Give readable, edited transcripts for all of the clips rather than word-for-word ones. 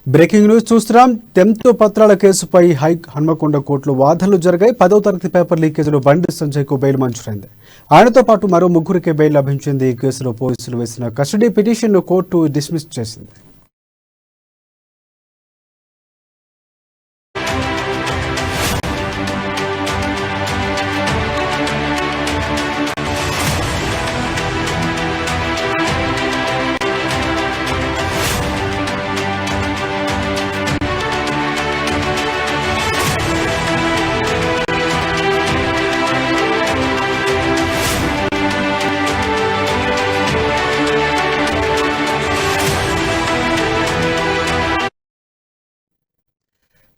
Breaking news చూస్తున్నాం. Tenth పత్రాల కేసుపై హన్మకొండ కోర్టులో వాదనలు జరిగాయి. 10వ తరగతి పేపర్ లీకేజీలో బండి సంజయ్కు బెయిల్ మంజూరైంది. ఆయనతో పాటు మరో ముగ్గురికి బెయిల్ లభించింది. ఈ కేసులో పోలీసులు వేసిన కస్టడీ పిటిషన్ను కోర్టు డిస్మిస్ చేసింది.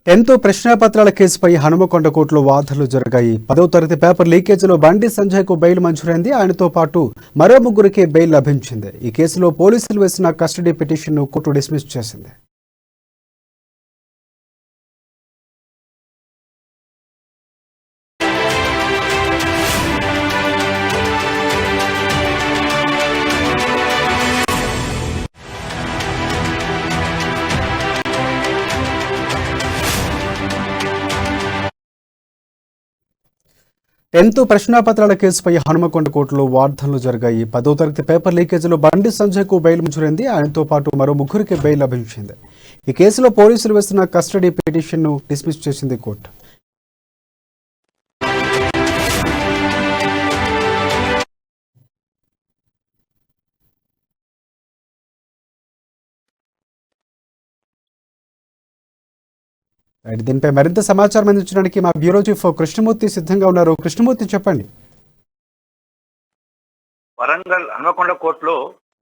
టెంత్ ప్రశ్నాపత్రాల కేసుపై హనుమకొండ కోర్టులో వాదనలు జరిగాయి. 10వ తరగతి పేపర్ లీకేజీలో బండి సంజయ్కు బెయిల్ మంజూరైంది. ఆయనతో పాటు మరో ముగ్గురికి బెయిల్ లభించింది. ఈ కేసులో పోలీసులు వేసిన కస్టడీ పిటిషన్ను కోర్టు డిస్మిస్ చేసింది. టెంత్ ప్రశ్నాపత్రాల కేసుపై హనుమకొండ కోర్టులో వాదనలు జరిగాయి. 10వ తరగతి పేపర్ లీకేజీలో బండి సంజయ్కు బెయిల్ మంజూరైంది. ఆయనతో పాటు మరో ముగ్గురికి బెయిల్ లభించింది. ఈ కేసులో పోలీసులు వేసిన కస్టడీ పిటిషన్ను డిస్మిస్ చేసింది కోర్టు. దీనిపై మరింత సమాచారం అందించడానికి మా బ్యూరో చీఫ్ కృష్ణమూర్తి సిద్ధంగా ఉన్నారు. కృష్ణమూర్తి, చెప్పండి. వరంగల్ హన్మకొండ కోర్టులో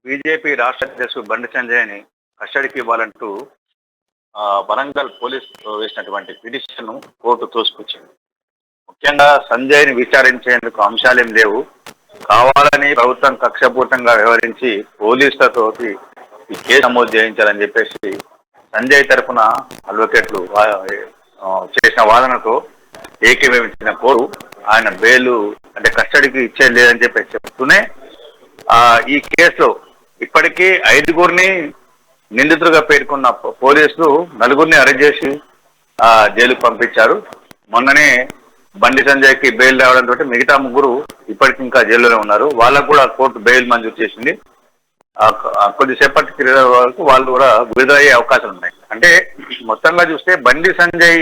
బీజేపీ రాష్ట్ర అధ్యక్షుడు బండి సంజయ్ని కస్టడీకి ఇవ్వాలంటూ వరంగల్ పోలీసు వేసినటువంటి పిటిషన్ కోర్టు తోసిపుచ్చింది. ముఖ్యంగా సంజయ్ని విచారించేందుకు అంశాలేం లేవు, కావాలని ప్రభుత్వం కక్షపూర్తంగా వ్యవహరించి పోలీసులతో ఈ కేసు నమోదు చేయించాలని చెప్పేసి సంజయ్ తరఫున అడ్వకేట్లు చేసిన వాదనతో ఏకీభవించిన కోర్టు ఆయన బెయిల్ అంటే కస్టడీకి ఇచ్చేది లేదని చెప్పేసి చెప్తూనే ఈ కేసులో ఇప్పటికీ 5గురిని నిందితులుగా పేర్కొన్న పోలీసులు 4గురిని అరెస్ట్ చేసి జైలుకు పంపించారు. మొన్ననే బండి సంజయ్కి బెయిల్ రావడంతో మిగతా 3 ఇప్పటికి ఇంకా జైల్లోనే ఉన్నారు. వాళ్ళకు కూడా కోర్టు బెయిల్ మంజూరు చేసింది. కొద్దిసేపటి వరకు వాళ్ళు కూడా విడుదలయ్యే అవకాశాలు ఉన్నాయి. అంటే మొత్తంగా చూస్తే బండి సంజయ్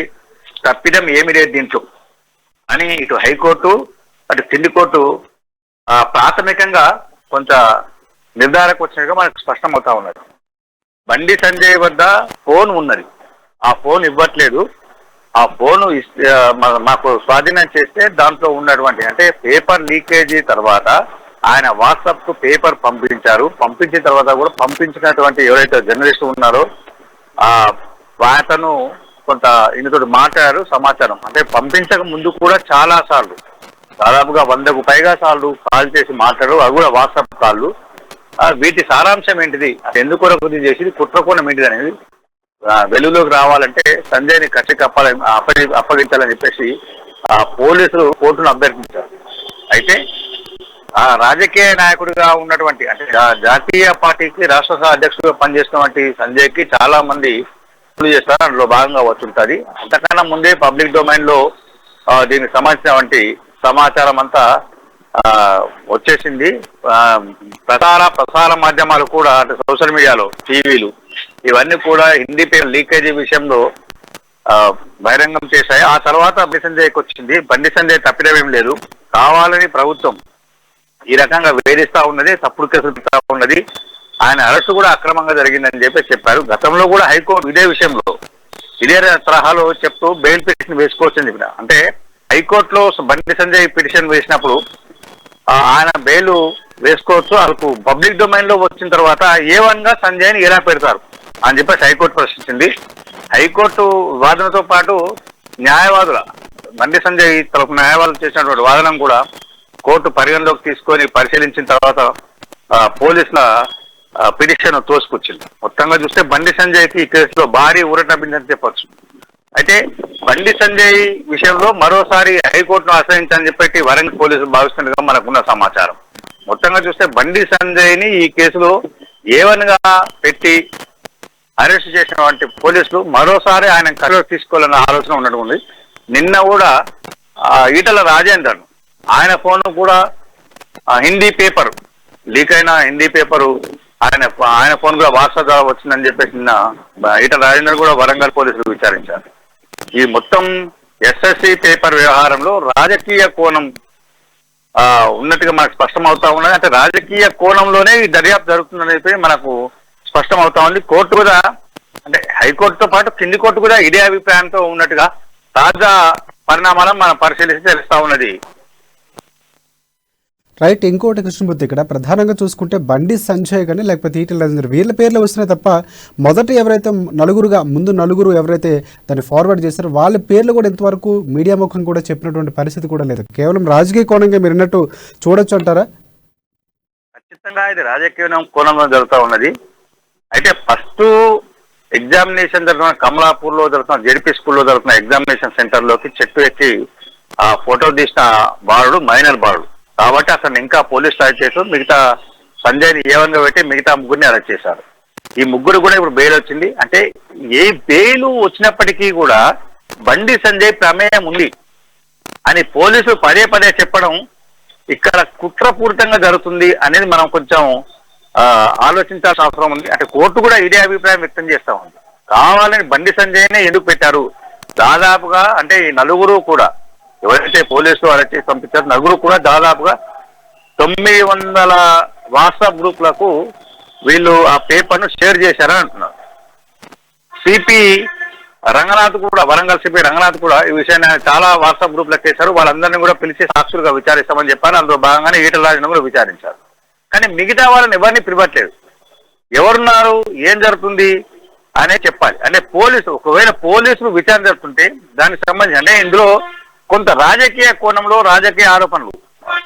తప్పిదం ఏమి లేదు దీంట్లో అని ఇటు హైకోర్టు అటు కింది కోర్టు ప్రాథమికంగా కొంత నిర్ధారణకు వచ్చినట్టుగా మనకు స్పష్టమవుతా ఉన్నది. బండి సంజయ్ వద్ద ఫోన్ ఉన్నది, ఆ ఫోన్ ఇవ్వట్లేదు. ఆ ఫోన్ మాకు స్వాధీనం చేస్తే దాంట్లో ఉన్నటువంటి అంటే పేపర్ లీకేజీ తర్వాత ఆయన వాట్సాప్ కు పేపర్ పంపించారు. పంపించిన తర్వాత కూడా పంపించినటువంటి ఎవరైతే జర్నలిస్ట్ ఉన్నారో అతను కొంత ఇందుతో మాట్లాడారు. సమాచారం అంటే పంపించక ముందు కూడా చాలా సార్లు దాదాపుగా 100కు పైగా సార్లు కాల్ చేసి మాట్లాడారు. అవి కూడా వాట్సాప్ కాళ్ళు. వీటి సారాంశం ఏంటిది, అది ఎందుకు కొరకు చేసి కుట్రకోణం ఏంటిది అనేది వెలుగులోకి రావాలంటే సంజయ్ని అప్పగించాలని చెప్పేసి పోలీసులు కోర్టును అభ్యర్థించారు. అయితే రాజకీయ నాయకుడిగా ఉన్నటువంటి అంటే జాతీయ పార్టీకి రాష్ట్ర అధ్యక్షుడిగా పనిచేస్తున్నటువంటి సంజయ్కి చాలా మంది చేస్తారు, అందులో భాగంగా వచ్చుంటుంది. అంతకన్నా ముందే పబ్లిక్ డొమైన్ లో దీనికి సంబంధించినటువంటి సమాచారం అంతా వచ్చేసింది. ప్రసార మాధ్యమాలు కూడా అంటే సోషల్ మీడియాలో టీవీలు ఇవన్నీ కూడా హిందీ పేపర్ లీకేజీ విషయంలో బహిరంగం చేశాయి. ఆ తర్వాత బండి సంజయ్కి వచ్చింది. బండి సంజయ్ తప్పిదమేం లేదు, కావాలని ప్రభుత్వం ఈ రకంగా వేధిస్తా ఉన్నది, తప్పుడు కేసులు పెడతా ఉన్నది, ఆయన అరెస్టు కూడా అక్రమంగా జరిగిందని చెప్పారు. గతంలో కూడా హైకోర్టు ఇదే విషయంలో ఇదే తరహాలో చెప్తూ బెయిల్ పిటిషన్ వేసుకోవచ్చని చెప్పిన. అంటే హైకోర్టులో బండి సంజయ్ పిటిషన్ వేసినప్పుడు ఆయన బెయిల్ వేసుకోవచ్చు, వాళ్ళకు పబ్లిక్ డొమైన్ లో వచ్చిన తర్వాత A1గా సంజయ్ని ఎలా పెడతారు అని చెప్పేసి హైకోర్టు ప్రశ్నించింది. హైకోర్టు వాదనతో పాటు న్యాయవాదుల బండి సంజయ్ తరపు న్యాయవాదులు చేసినటువంటి వాదన కూడా కోర్టు పరిగణలోకి తీసుకొని పరిశీలించిన తర్వాత పోలీసుల పిటిషన్ తోసుకొచ్చింది. మొత్తంగా చూస్తే బండి సంజయ్కి ఈ కేసులో భారీ ఊరటబిందని చెప్పొచ్చు. అయితే బండి సంజయ్ విషయంలో మరోసారి హైకోర్టును ఆశ్రయించాలని చెప్పి వరంగల్ పోలీసులు భావిస్తున్నట్టుగా మనకున్న సమాచారం. మొత్తంగా చూస్తే బండి సంజయ్ని ఈ కేసులో A1గా పెట్టి అరెస్ట్ చేసినటువంటి పోలీసులు మరోసారి ఆయన కరువు తీసుకోవాలన్న ఆలోచన ఉన్నట్టు నిన్న కూడా ఈటల రాజేందర్ ఆయన ఫోన్ కూడా హిందీ పేపర్ లీక్ అయిన హిందీ పేపరు ఆయన ఫోన్ కూడా వాట్సాప్ ద్వారా వచ్చిందని చెప్పేసి నిన్న ఈటల రాజేందర్ కూడా వరంగల్ పోలీసులు విచారించారు. ఈ మొత్తం ఎస్ఎస్సి పేపర్ వ్యవహారంలో రాజకీయ కోణం ఉన్నట్టుగా మనకు స్పష్టం అవుతా ఉన్నది. అంటే రాజకీయ కోణంలోనే ఈ దర్యాప్తు జరుగుతుందని చెప్పి మనకు స్పష్టం అవుతా ఉంది. కోర్టు కూడా అంటే హైకోర్టుతో పాటు కింది కోర్టు కూడా ఇదే అభిప్రాయంతో ఉన్నట్టుగా తాజా పరిణామాలను మనం పరిశీలిస్తే తెలుస్తా ఉన్నది. రైట్. ఇంకోటి కృష్ణమూర్తి, ఇక్కడ ప్రధానంగా చూసుకుంటే బండి సంజయ్ కానీ లేకపోతే ఈటెల రాజేందర్ వీళ్ళ పేర్లు వస్తున్నాయి తప్ప మొదట ఎవరైతే నలుగురు ఎవరైతే దాన్ని ఫార్వర్డ్ చేశారో వాళ్ళ పేర్లు కూడా ఇంతవరకు మీడియా ముఖం కూడా చెప్పినటువంటి పరిస్థితి కూడా లేదు. కేవలం రాజకీయ కోణంగా మీరు అన్నట్టు చూడొచ్చు అంటారా? ఖచ్చితంగా ఇది రాజకీయ కోణంలో జరుగుతూ ఉన్నది. అయితే ఫస్ట్ ఎగ్జామినేషన్ జరుగుతున్న కమలాపూర్ లో జరుగుతున్న జెడ్పీ స్కూల్లో జరుగుతున్న ఎగ్జామినేషన్ సెంటర్ లోకి చెట్టు ఎక్కి ఆ ఫోటో తీసిన బాలుడు మైనర్ బాలుడు కాబట్టి అసలు ఇంకా పోలీసులు అరెస్ట్ చేశారు. మిగతా సంజయ్ని ఏవన్గా పెట్టి మిగతా ముగ్గురిని అరెస్ట్ చేశారు. ఈ ముగ్గురు కూడా ఇప్పుడు బెయిల్ వచ్చింది. అంటే ఏ బెయిల్ వచ్చినప్పటికీ కూడా బండి సంజయ్ ప్రమేయం ఉంది అని పోలీసులు పదే పదే చెప్పడం ఇక్కడ కుట్రపూరితంగా జరుగుతుంది అనేది మనం కొంచెం ఆలోచించాల్సిన అవసరం ఉంది. అంటే కోర్టు కూడా ఇదే అభిప్రాయం వ్యక్తం చేస్తా ఉంది. కావాలని బండి సంజయ్నే ఎందుకు పెట్టారు? దాదాపుగా అంటే ఈ నలుగురు కూడా ఎవరైతే పోలీసులు అరెస్ట్ చేసి పంపించారు నలుగురు కూడా దాదాపుగా 900 వాట్సాప్ గ్రూపులకు వీళ్ళు ఆ పేపర్ను షేర్ చేశారని అంటున్నారు. సిపి రంగనాథ్ కూడా వరంగల్ సిపి రంగనాథ్ కూడా ఈ విషయాన్ని చాలా వాట్సాప్ గ్రూపులకు చేశారు. వాళ్ళందరినీ కూడా పిలిచి సాక్షులుగా విచారిస్తామని చెప్పారు. అందులో భాగంగానే ఈటల రాజేందర్ కూడా విచారించారు. కానీ మిగతా వాళ్ళని ఎవరిని పిలవట్లేదు. ఎవరున్నారు, ఏం జరుగుతుంది అనే చెప్పాలి. అంటే ఒకవేళ పోలీసులు విచారణ జరుపుతుంటే దానికి సంబంధించి అంటే ఇందులో కొంత రాజకీయ కోణంలో రాజకీయ ఆరోపణలు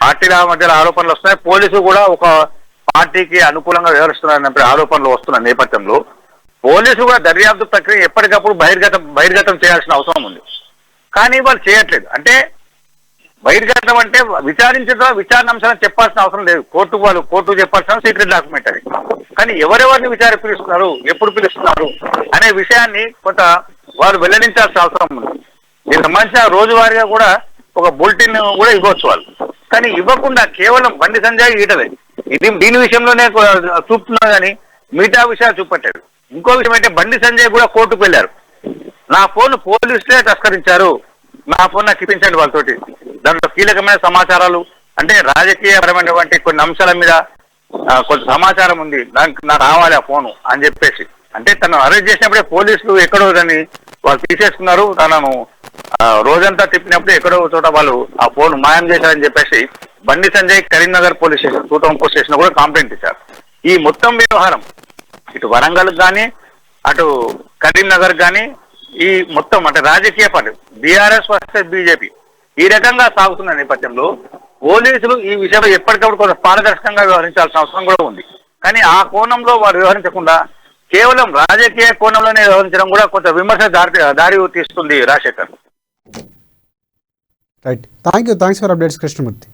పార్టీల మధ్యలో ఆరోపణలు వస్తున్నాయి. పోలీసులు కూడా ఒక పార్టీకి అనుకూలంగా వ్యవహరిస్తున్నారనే ఆరోపణలు వస్తున్న నేపథ్యంలో పోలీసులు కూడా దర్యాప్తు ప్రక్రియ ఎప్పటికప్పుడు బహిర్గతం చేయాల్సిన అవసరం ఉంది. కానీ వాళ్ళు చేయట్లేదు. అంటే బహిర్గతం అంటే విచారణ అంశాలను చెప్పాల్సిన అవసరం లేదు. కోర్టు చెప్పాల్సిన సీక్రెట్ డాక్యుమెంట్ అది. కానీ ఎవరెవరిని పిలుస్తున్నారు, ఎప్పుడు పిలుస్తున్నారు అనే విషయాన్ని కొంత వారు వెల్లడించాల్సిన అవసరం ఉంది. దీనికి సంబంధించిన రోజువారీగా కూడా ఒక బులెటిన్ కూడా ఇవ్వచ్చు వాళ్ళు. కానీ ఇవ్వకుండా కేవలం బండి సంజయ్ ఈటలే దీని విషయంలోనే చూపుతున్నారు కానీ మిగతా విషయాలు చూపట్లేదు. ఇంకో విషయం అంటే బండి సంజయ్ కూడా కోర్టుకు వెళ్ళారు. నా ఫోన్ పోలీసులే తస్కరించారు, నా ఫోన్ నాకు ఇప్పించండి వాళ్ళతోటి, దాంట్లో కీలకమైన సమాచారాలు అంటే రాజకీయపరమైనటువంటి కొన్ని అంశాల మీద కొంత సమాచారం ఉంది, దానికి నాకు రావాలి ఆ ఫోను అని చెప్పేసి అంటే తను అరెస్ట్ చేసినప్పుడే పోలీసులు ఎక్కడో దాన్ని వాళ్ళు తీసేసుకున్నారు. తనను రోజంతా తిప్పినప్పుడు ఎక్కడో చోట వాళ్ళు ఆ ఫోన్ మాయం చేశారని చెప్పేసి Bandi Sanjay Karimnagar police station 2 town police station కూడా కంప్లైంట్ ఇచ్చారు. ఈ మొత్తం వ్యవహారం ఇటు వరంగల్ కానీ అటు కరీంనగర్ కానీ ఈ మొత్తం అంటే రాజకీయ పార్టీ బీఆర్ఎస్ వర్సెస్ బీజేపీ ఈ రకంగా సాగుతున్న నేపథ్యంలో పోలీసులు ఈ విషయంలో ఎప్పటికప్పుడు కొంత పారదర్శకంగా వ్యవహరించాల్సిన అవసరం కూడా ఉంది. కానీ ఆ కోణంలో వారు వ్యవహరించకుండా కేవలం రాజకీయ కోణంలోనే వ్యవహరించడం కూడా కొంత విమర్శ దారి తీస్తుంది. Rajasekhar. Right. Thanks for updates Krishnamurthy.